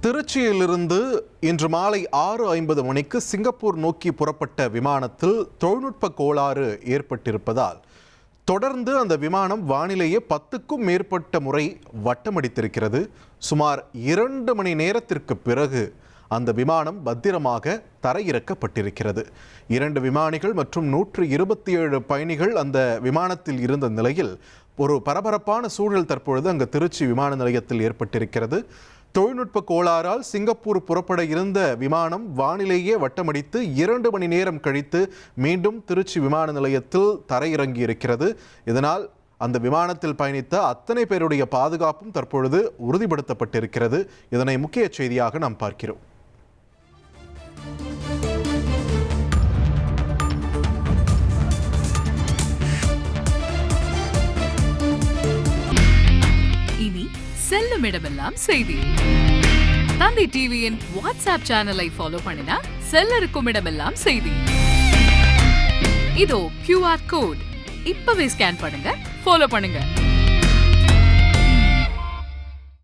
திருச்சியிலிருந்து இன்று மாலை 6:50 மணிக்கு சிங்கப்பூர் நோக்கி புறப்பட்ட விமானத்தில் தொழில்நுட்ப கோளாறு ஏற்பட்டிருப்பதால் தொடர்ந்து அந்த விமானம் வானிலேயே 10க்கும் மேற்பட்ட முறை வட்டமடித்திருக்கிறது. சுமார் 2 மணி நேரத்திற்கு பிறகு அந்த விமானம் பத்திரமாக தரையிறக்கப்பட்டிருக்கிறது. 2 விமானிகள் மற்றும் 127 பயணிகள் அந்த விமானத்தில் இருந்த நிலையில் ஒரு பரபரப்பான சூழல் தற்பொழுது அங்கு திருச்சி விமான நிலையத்தில் ஏற்பட்டிருக்கிறது. தொழில்நுட்ப கோளாறால் சிங்கப்பூர் புறப்பட இருந்த விமானம் வானிலேயே வட்டமடித்து 2 மணி நேரம் கழித்து மீண்டும் திருச்சி விமான நிலையத்தில் தரையிறங்கி இருக்கிறது. இதனால் அந்த விமானத்தில் பயணித்த அத்தனை பேருடைய பாதுகாப்பும் தற்பொழுது உறுதிப்படுத்தப்பட்டிருக்கிறது. இதனை முக்கிய செய்தியாக நாம் பார்க்கிறோம். இனி செல்லும் இடமெல்லாம் செய்தி. தந்தி டிவியின் வாட்ஸ்அப் சேனலை ஃபாலோ பண்ணினா செல்ல இருக்கும் இடமெல்லாம் செய்தி. இதோ QR கோட் இப்பவே ஸ்கேன் பண்ணுங்க, ஃபாலோ பண்ணுங்க.